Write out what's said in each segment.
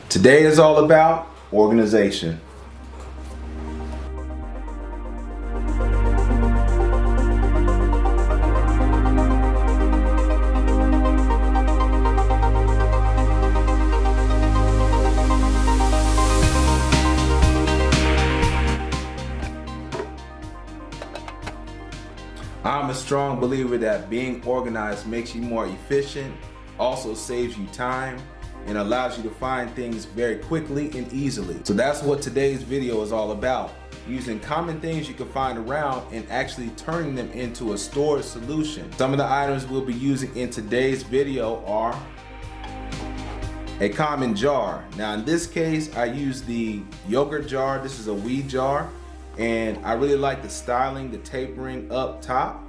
Today is all about organization. I'm a strong believer that being organized makes you more efficient, also saves you time, and allows you to find things very quickly and easily. So that's what today's video is all about. Using common things you can find around and actually turning them into a storage solution. Some of the items we'll be using in today's video are a common jar. Now in this case, I use the yogurt jar. This is a weed jar. And I really like the styling, the tapering up top.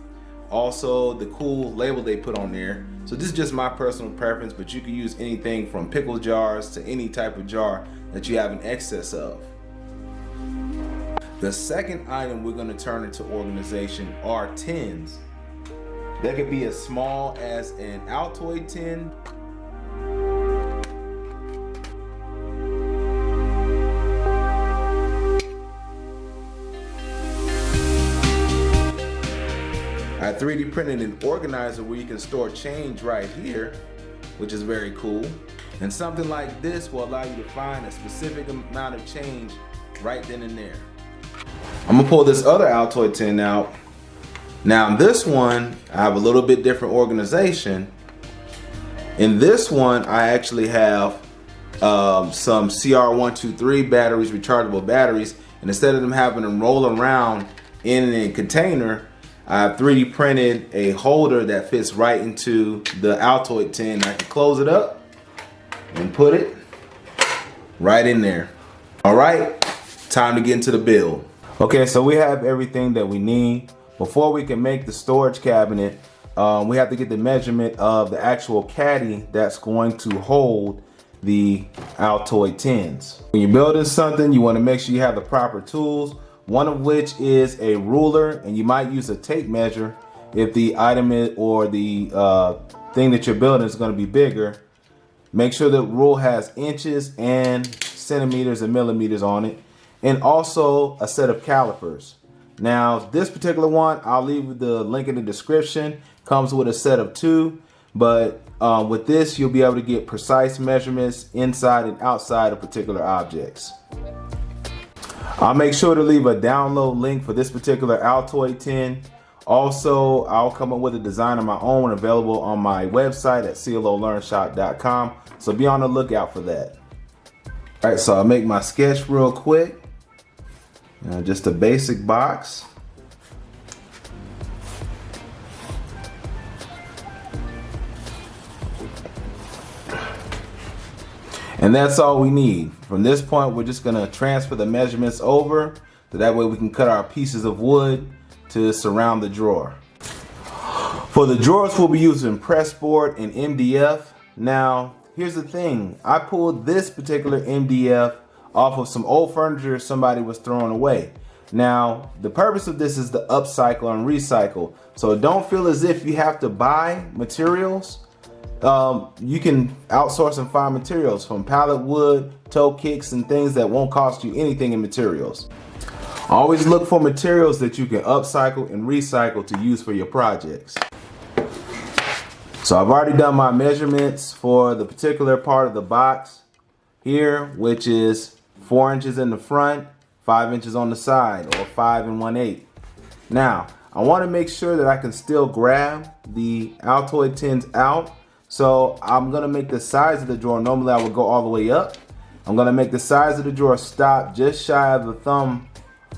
Also the cool label they put on there. So this is just my personal preference, but you can use anything from pickle jars to any type of jar that you have an excess of. The second item we're gonna turn into organization are tins. They could be as small as an Altoid tin, I 3D printed an organizer where you can store change right here, which is very cool. And something like this will allow you to find a specific amount of change right then and there. I'm gonna pull this other Altoid tin out. Now in this one, I have a little bit different organization. In this one, I actually have some CR123 batteries, rechargeable batteries, and instead of them having them roll around in a container, I've 3D printed a holder that fits right into the Altoid tin. I can close it up and put it right in there. All right, time to get into the build. Okay, so we have everything that we need. Before we can make the storage cabinet, we have to get the measurement of the actual caddy that's going to hold the Altoid tins. When you're building something, you want to make sure you have the proper tools. One of which is a ruler, and you might use a tape measure if the item or the thing that you're building is going to be bigger. Make sure the rule has inches and centimeters and millimeters on it, and also a set of calipers. Now this particular one, I'll leave the link in the description. Comes with a set of 2, but with this you'll be able to get precise measurements inside and outside of particular objects. I'll make sure to leave a download link for this particular Altoid tin. Also, I'll come up with a design of my own available on my website at clolearnshop.com. So be on the lookout for that. All right, so I'll make my sketch real quick. Just a basic box. And that's all we need. From this point, we're just gonna transfer the measurements over, so that way we can cut our pieces of wood to surround the drawer. For the drawers, we'll be using press board and MDF. Now, here's the thing. I pulled this particular MDF off of some old furniture somebody was throwing away. Now, the purpose of this is to upcycle and recycle. So don't feel as if you have to buy materials. You can outsource and find materials from pallet wood, toe kicks, and things that won't cost you anything in materials. Always look for materials that you can upcycle and recycle to use for your projects. So I've already done my measurements for the particular part of the box here, which is 4 inches in the front, 5 inches on the side, or 5 1/8. Now, I want to make sure that I can still grab the Altoid tins out. So I'm gonna make the size of the drawer, normally I would go all the way up. I'm gonna make the size of the drawer stop just shy of the thumb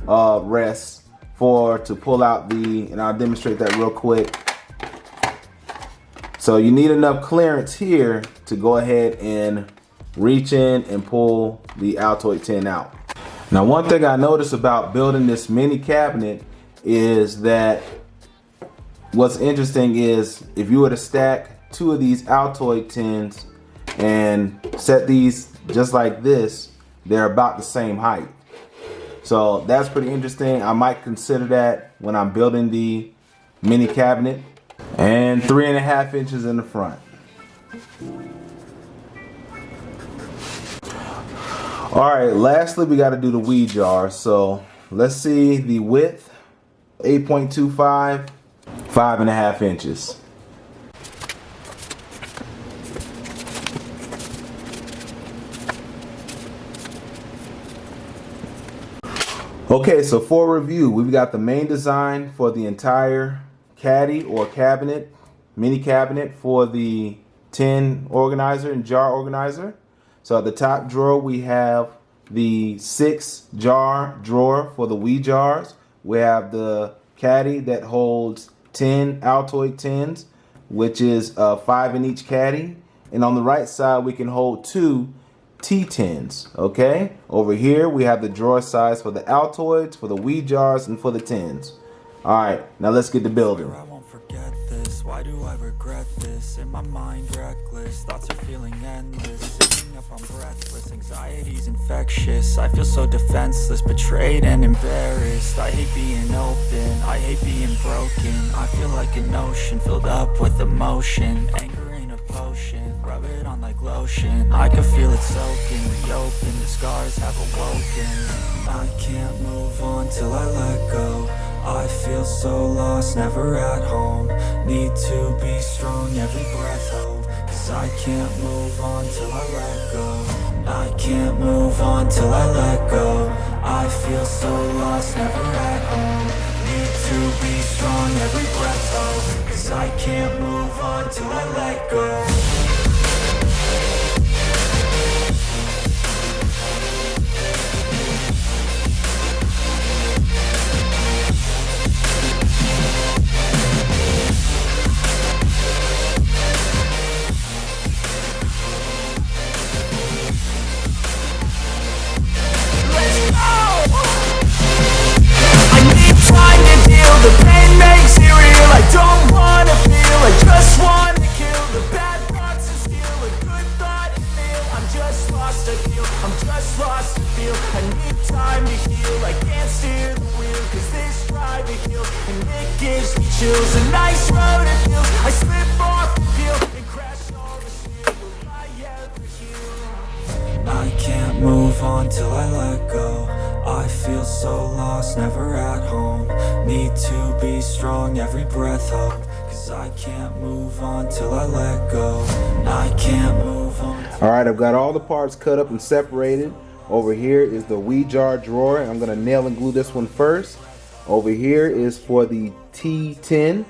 rest to pull out and I'll demonstrate that real quick. So you need enough clearance here to go ahead and reach in and pull the Altoid tin out. Now one thing I noticed about building this mini cabinet is that what's interesting is if you were to stack 2 of these Altoid tins and set these just like this, they're about the same height. So that's pretty interesting. I might consider that when I'm building the mini cabinet. And 3.5 inches in the front. All right, lastly, we got to do the weed jar. So let's see the width, 8.25, 5.5 inches. Okay, so for review, we've got the main design for the entire caddy or cabinet, mini cabinet for the tin organizer and jar organizer. So at the top drawer, we have the 6 jar drawer for the weed jars. We have the caddy that holds 10 Altoid tins, which is 5 in each caddy. And on the right side, we can hold 2 T10s, okay? Over here, we have the drawer size for the Altoids, for the weed jars, and for the tins. All right, now let's get to building. I won't forget this. Why do I regret this? In my mind, reckless. Thoughts are feeling endless. Sitting up, I'm breathless. Anxiety's infectious. I feel so defenseless, betrayed and embarrassed. I hate being open. I hate being broken. I feel like an ocean filled up with emotion. Anger ain't a potion. Rub it on like lotion. I can feel it soaking. Reopen. The scars have awoken. I can't move on till I let go. I feel so lost, never at home. Need to be strong, every breath hold. Cause I can't move on till I let go. I can't move on till I let go. I feel so lost, never at home. Need to be strong, every breath hold. Cause I can't move on till I let go. The pain makes it real. I don't wanna feel. I just wanna kill the bad thoughts and steal a good thought and feel. I'm just lost to feel. I'm just lost to feel. I need time to heal. I can't steer the wheel. Cause this drive to heal and it gives me chills. A nice road it feels. I slip off the peel and crash all the steel. Will I ever heal? I can't move on till I let go. I feel so lost, never at home. Need to be strong, every breath hope. Cause I can't move on till I let go. I can't move on. Alright, I've got all the parts cut up and separated. Over here is the weed jar drawer. I'm going to nail and glue this one first. Over here is for the T10.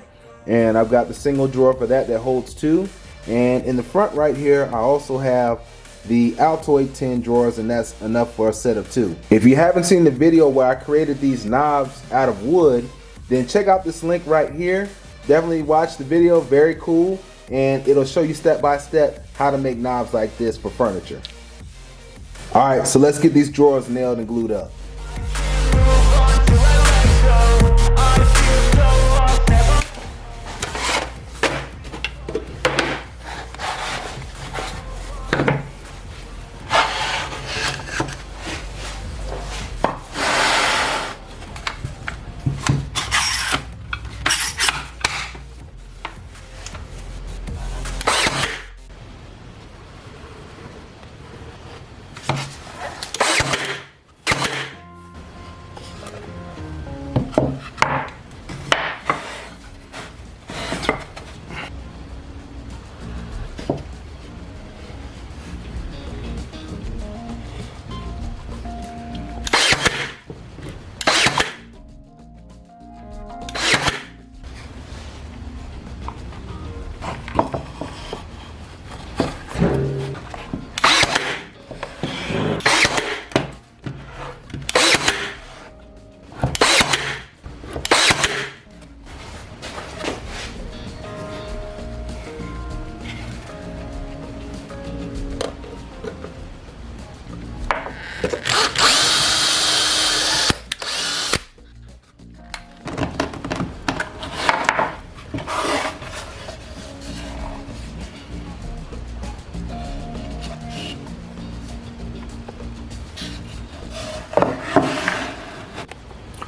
And I've got the single drawer for that holds 2. And in the front right here, I also have the Altoid 10 drawers, and that's enough for a set of 2. If you haven't seen the video where I created these knobs out of wood, then check out this link right here. Definitely watch the video, very cool, and it'll show you step by step how to make knobs like this for furniture. Alright, so let's get these drawers nailed and glued up.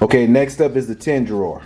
Okay, next up is the tin drawer.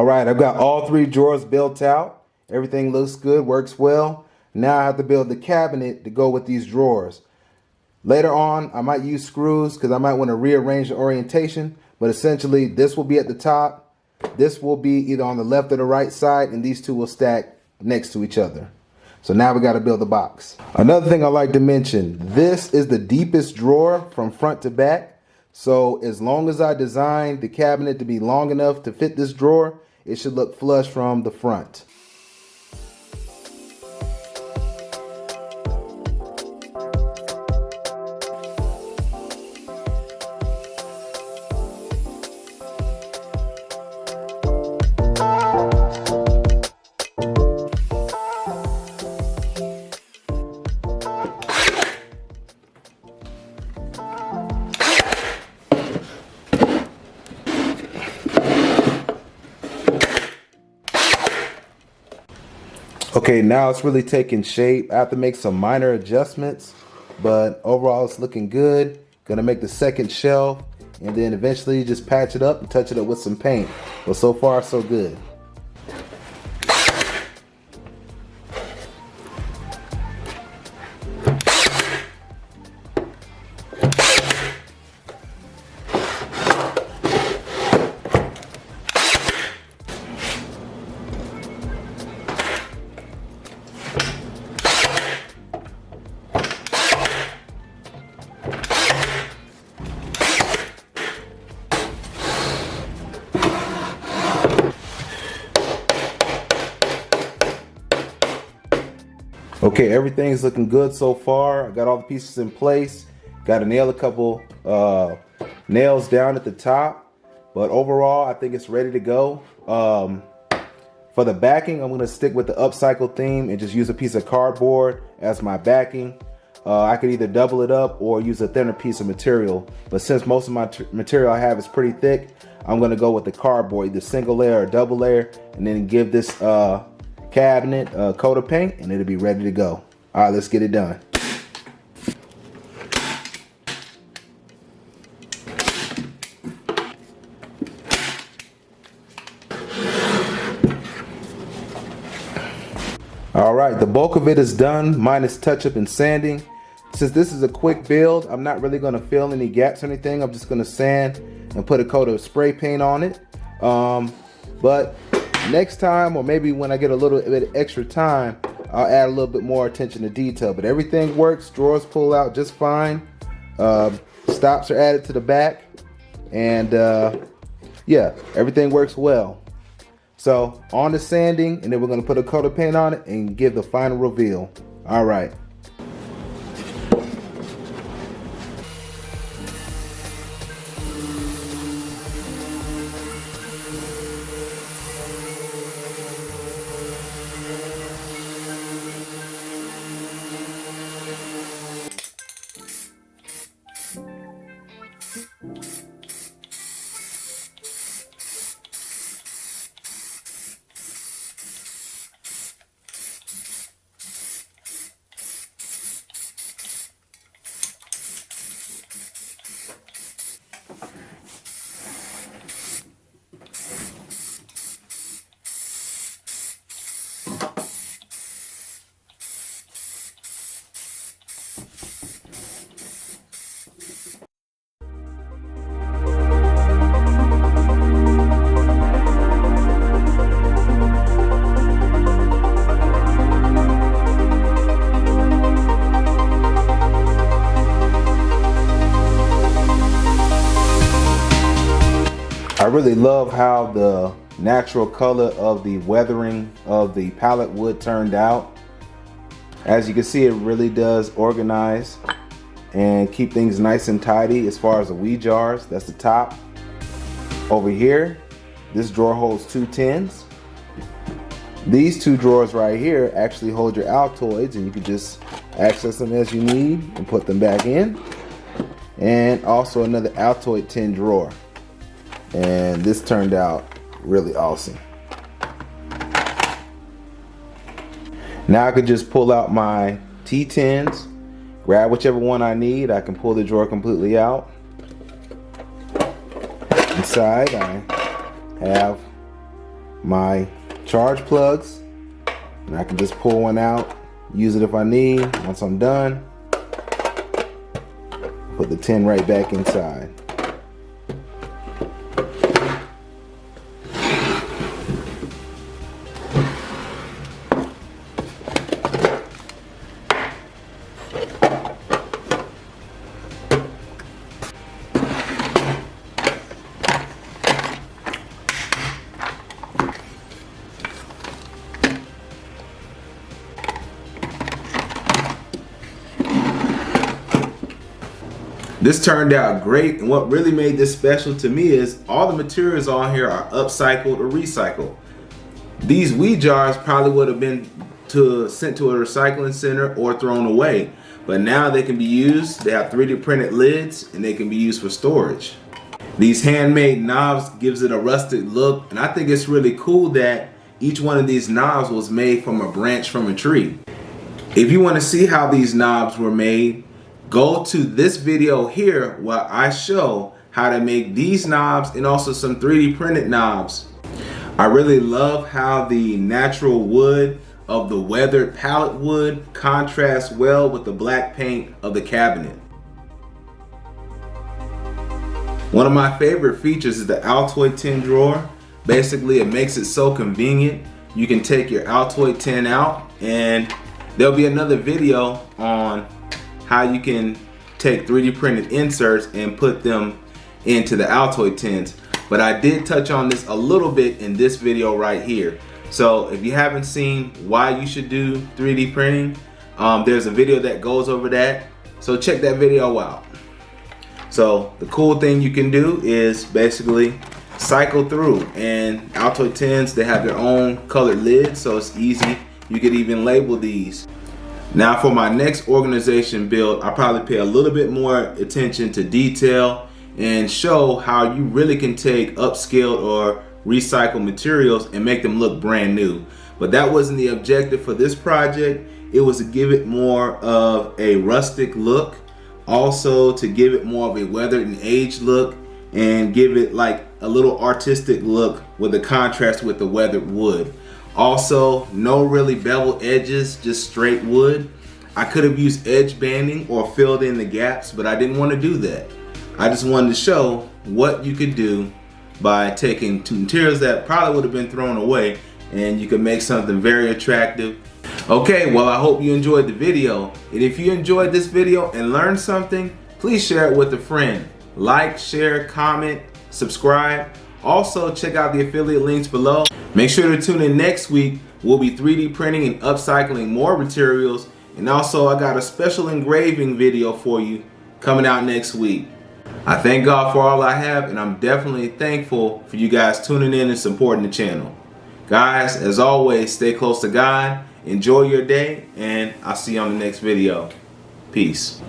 All right, I've got all 3 drawers built out. Everything looks good, works well. Now I have to build the cabinet to go with these drawers. Later on, I might use screws because I might want to rearrange the orientation, but essentially this will be at the top. This will be either on the left or the right side, and these two will stack next to each other. So now we got to build the box. Another thing I like to mention, this is the deepest drawer from front to back. So as long as I designed the cabinet to be long enough to fit this drawer, it should look flush from the front. Okay, now it's really taking shape. I have to make some minor adjustments, but overall it's looking good. Gonna make the second shelf and then eventually just patch it up and touch it up with some paint. But so far so good. Okay, everything's looking good so far. I got all the pieces in place. Got to nail a couple nails down at the top. But overall, I think it's ready to go. For the backing, I'm going to stick with the upcycle theme and just use a piece of cardboard as my backing. I could either double it up or use a thinner piece of material. But since most of my material I have is pretty thick, I'm going to go with the cardboard, either single layer or double layer, and then give this cabinet a coat of paint and it'll be ready to go. All right, let's get it done. All right, the bulk of it is done, minus touch-up and sanding. Since this is a quick build, I'm not really going to fill any gaps or anything. I'm just going to sand and put a coat of spray paint on it. But next time, or maybe when I get a little bit of extra time, I'll add a little bit more attention to detail. But everything works. Drawers pull out just fine. Stops are added to the back. And yeah, everything works well. So on to sanding, and then we're going to put a coat of paint on it and give the final reveal. All right. I really love how the natural color of the weathering of the pallet wood turned out. As you can see, it really does organize and keep things nice and tidy. As far as the weed jars, that's the top. Over here, this drawer holds 2 tins. These 2 drawers right here actually hold your Altoids, and you can just access them as you need and put them back in. And also another Altoid tin drawer. And this turned out really awesome. Now I could just pull out my T10s, grab whichever one I need. I can pull the drawer completely out. Inside I have my charge plugs, and I can just pull one out, use it if I need. Once I'm done, put the tin right back inside. This turned out great, and what really made this special to me is all the materials on here are upcycled or recycled. These weed jars probably would have been sent to a recycling center or thrown away, but now they can be used. They have 3D printed lids and they can be used for storage. These handmade knobs gives it a rustic look, and I think it's really cool that each one of these knobs was made from a branch from a tree. If you want to see how these knobs were made, go to this video here where I show how to make these knobs and also some 3D printed knobs. I really love how the natural wood of the weathered pallet wood contrasts well with the black paint of the cabinet. One of my favorite features is the Altoid tin drawer. Basically, it makes it so convenient. You can take your Altoid tin out, and there'll be another video on how you can take 3D printed inserts and put them into the Altoid tins. But I did touch on this a little bit in this video right here. So if you haven't seen why you should do 3D printing, there's a video that goes over that. So check that video out. So the cool thing you can do is basically cycle through, and Altoid tins, they have their own colored lids, so it's easy. You could even label these. Now for my next organization build, I'll probably pay a little bit more attention to detail and show how you really can take upscaled or recycled materials and make them look brand new. But that wasn't the objective for this project. It was to give it more of a rustic look, also to give it more of a weathered and aged look, and give it like a little artistic look with a contrast with the weathered wood. Also, no really beveled edges, just straight wood. I could have used edge banding or filled in the gaps, but I didn't want to do that. I just wanted to show what you could do by taking two materials that probably would have been thrown away, and you could make something very attractive. Okay, well, I hope you enjoyed the video. And if you enjoyed this video and learned something, please share it with a friend. Like, share, comment, subscribe. Also, check out the affiliate links below. Make sure to tune in next week. We'll be 3D printing and upcycling more materials. And also, I got a special engraving video for you coming out next week. I thank God for all I have, and I'm definitely thankful for you guys tuning in and supporting the channel. Guys, as always, stay close to God, enjoy your day, and I'll see you on the next video. Peace.